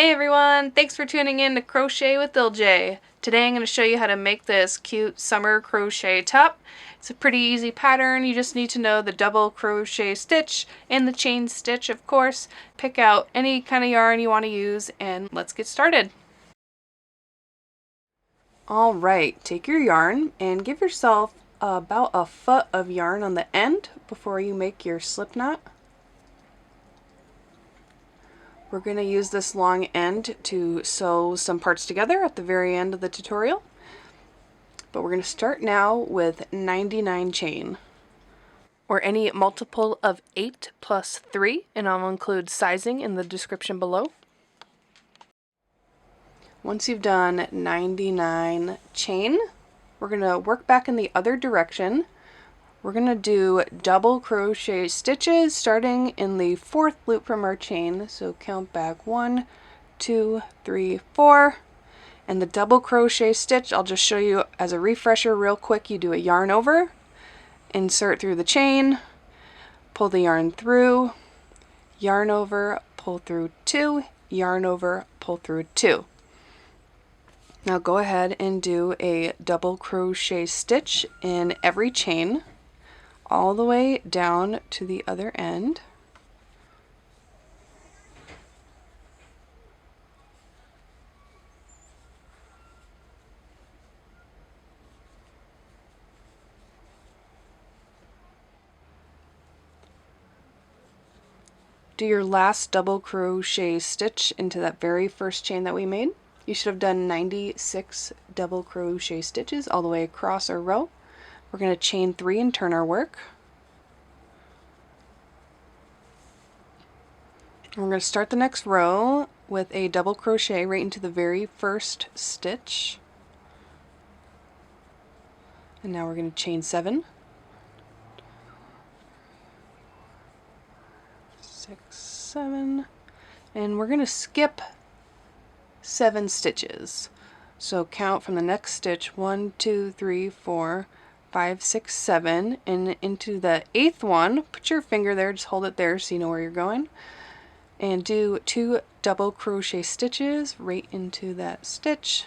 Hey everyone, thanks for tuning in to Crochet with LJ. Today I'm going to show you how to make this cute summer crochet top. It's a pretty easy pattern. You just need to know the double crochet stitch and the chain stitch, of course. Pick out any kind of yarn you want to use and let's get started. Alright, take your yarn and give yourself about a foot of yarn on the end before you make your slip knot. We're going to use this long end to sew some parts together at the very end of the tutorial. But we're going to start now with 99 chain, or any multiple of 8 plus 3, and I'll include sizing in the description below. Once you've done 99 chain, we're going to work back in the other direction. We're going to do double crochet stitches starting in the 4th loop from our chain. So count back 1, 2, 3, 4. And the double crochet stitch, I'll just show you as a refresher real quick. You do a yarn over, insert through the chain, pull the yarn through, yarn over, pull through 2, yarn over, pull through 2. Now go ahead and do a double crochet stitch in every chain, all the way down to the other end. Do your last double crochet stitch into that very first chain that we made. You should have done 96 double crochet stitches all the way across our row. We're going to chain 3 and turn our work. And we're going to start the next row with a double crochet right into the very first stitch. And now we're going to chain 7, 6, 7, and we're going to skip 7 stitches. So count from the next stitch 1, 2, 3, 4, 5, 6, 7, and into the 8th one, put your finger there, just hold it there so you know where you're going, and do 2 double crochet stitches right into that stitch.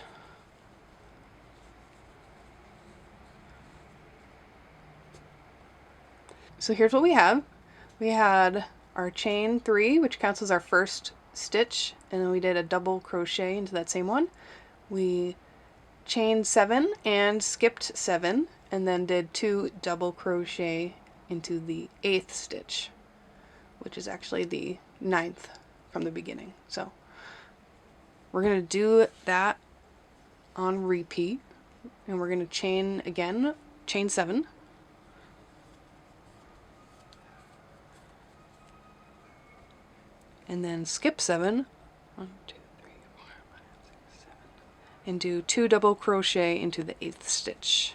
So here's what we have. We had our chain 3, which counts as our first stitch, and then we did a double crochet into that same one. We chained 7 and skipped 7, and then did 2 double crochet into the 8th stitch, which is actually the 9th from the beginning. So we're going to do that on repeat, and we're going to chain again, chain 7, and then skip 7, 1, 2, 3, 4, 5, 6, 7, and do 2 double crochet into the 8th stitch.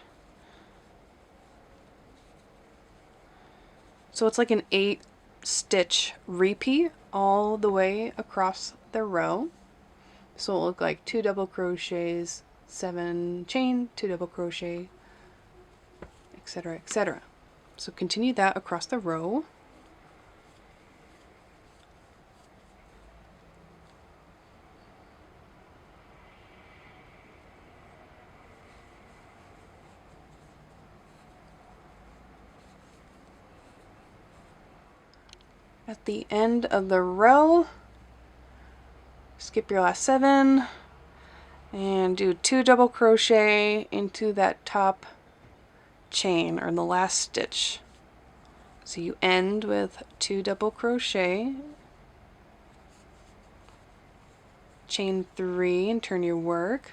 So it's like an 8 stitch repeat all the way across the row. So it'll look like 2 double crochets, 7 chain, 2 double crochet, etc., etc. So continue that across the row. At the end of the row, skip your last 7 and do 2 double crochet into that top chain or the last stitch. So you end with 2 double crochet, chain 3 and turn your work.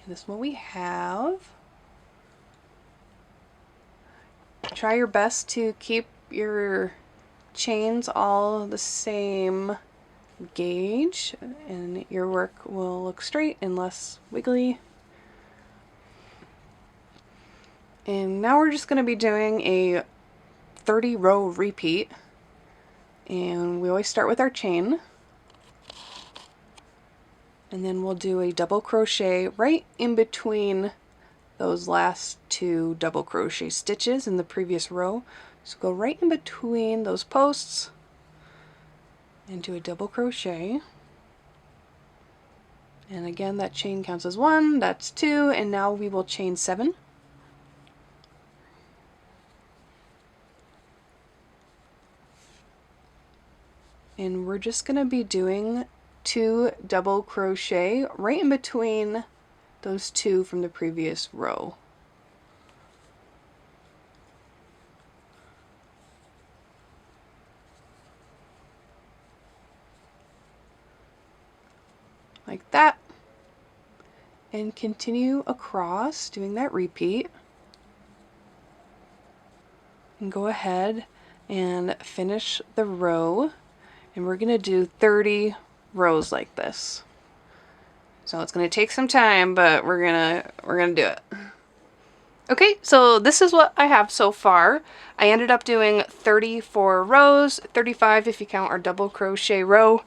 And this is what we have. Try your best to keep your chains all the same gauge and your work will look straight and less wiggly. And now we're just going to be doing a 30 row repeat, and we always start with our chain, and then we'll do a double crochet right in between those last 2 double crochet stitches in the previous row. So go right in between those posts into a double crochet. And again, that chain counts as 1, that's 2, and now we will chain 7. And we're just going to be doing 2 double crochet right in between those 2 from the previous row. Like that. And continue across doing that repeat. And go ahead and finish the row. And we're going to do 30 rows like this. So it's going to take some time, but we're going to do it. Okay, so this is what I have so far. I ended up doing 34 rows, 35 if you count our double crochet row.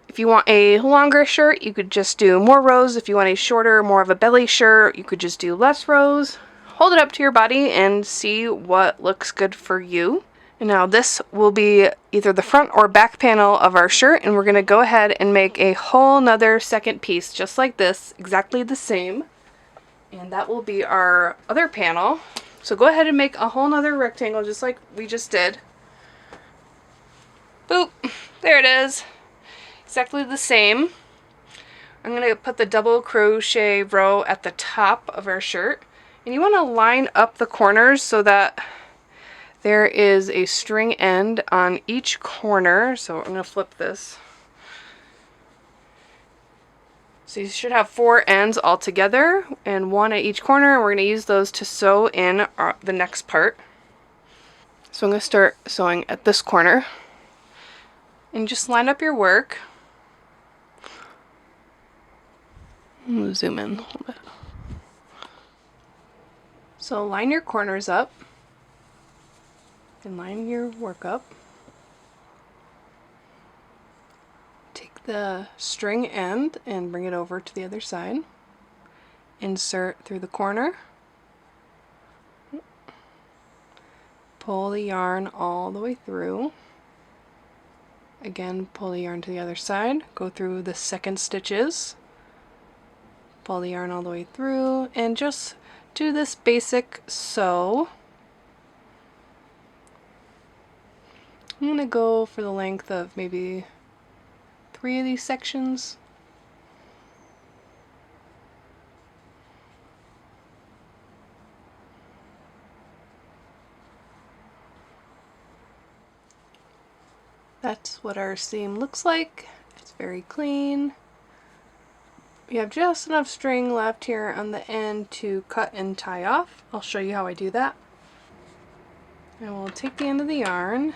If you want a longer shirt, you could just do more rows. If you want a shorter, more of a belly shirt, you could just do less rows. Hold it up to your body and see what looks good for you. And now this will be either the front or back panel of our shirt, and we're going to go ahead and make a whole nother second piece just like this, exactly the same. And that will be our other panel. So go ahead and make a whole nother rectangle just like we just did. Boop, there it is. Exactly the same. I'm going to put the double crochet row at the top of our shirt. And you want to line up the corners so that there is a string end on each corner. So I'm going to flip this. So you should have 4 ends all together and 1 at each corner. And we're going to use those to sew in the next part. So I'm going to start sewing at this corner. And just line up your work. I'm going to zoom in a little bit. So line your corners up. And line your work up. Take the string end and bring it over to the other side. Insert through the corner. Pull the yarn all the way through. Again, pull the yarn to the other side. Go through the second stitches. Pull the yarn all the way through and just do this basic sew. I'm going to go for the length of maybe 3 of these sections. That's what our seam looks like. It's very clean. We have just enough string left here on the end to cut and tie off. I'll show you how I do that. And we'll take the end of the yarn,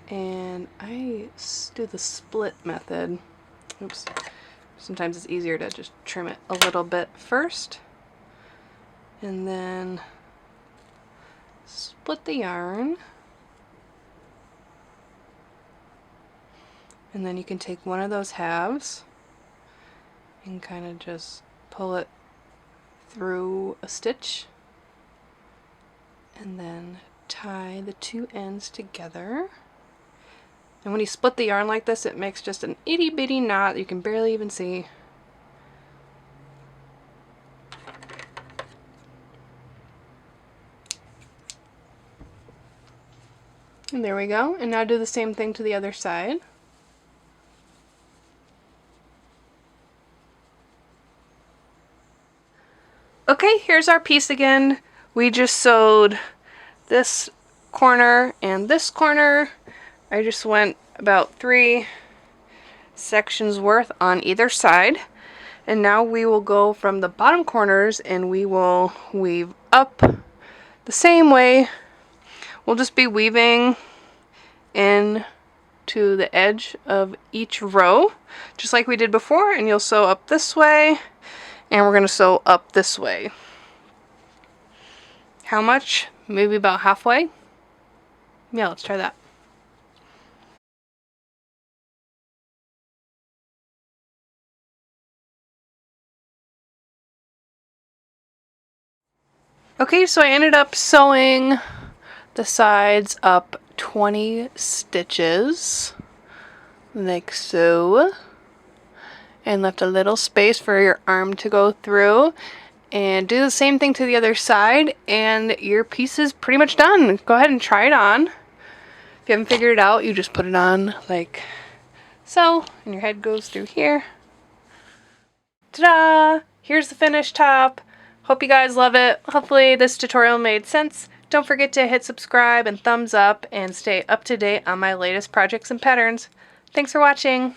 and I do the split method. Oops. Sometimes it's easier to just trim it a little bit first, and then split the yarn. And then you can take one of those halves and kind of just pull it through a stitch and then tie the 2 ends together. And when you split the yarn like this, it makes just an itty bitty knot you can barely even see. And there we go. And now do the same thing to the other side. Okay, here's our piece again. We just sewed this corner and this corner. I just went about 3 sections worth on either side. And now we will go from the bottom corners and we will weave up the same way. We'll just be weaving in to the edge of each row, just like we did before, and you'll sew up this way. And we're going to sew up this way. How much? Maybe about halfway? Yeah, let's try that. Okay, so I ended up sewing the sides up 20 stitches like so, and left a little space for your arm to go through, and do the same thing to the other side, and your piece is pretty much done. Go ahead and try it on. If you haven't figured it out, you just put it on like so, and your head goes through here. Ta-da! Here's the finished top. Hope you guys love it. Hopefully this tutorial made sense. Don't forget to hit subscribe and thumbs up and stay up to date on my latest projects and patterns. Thanks for watching.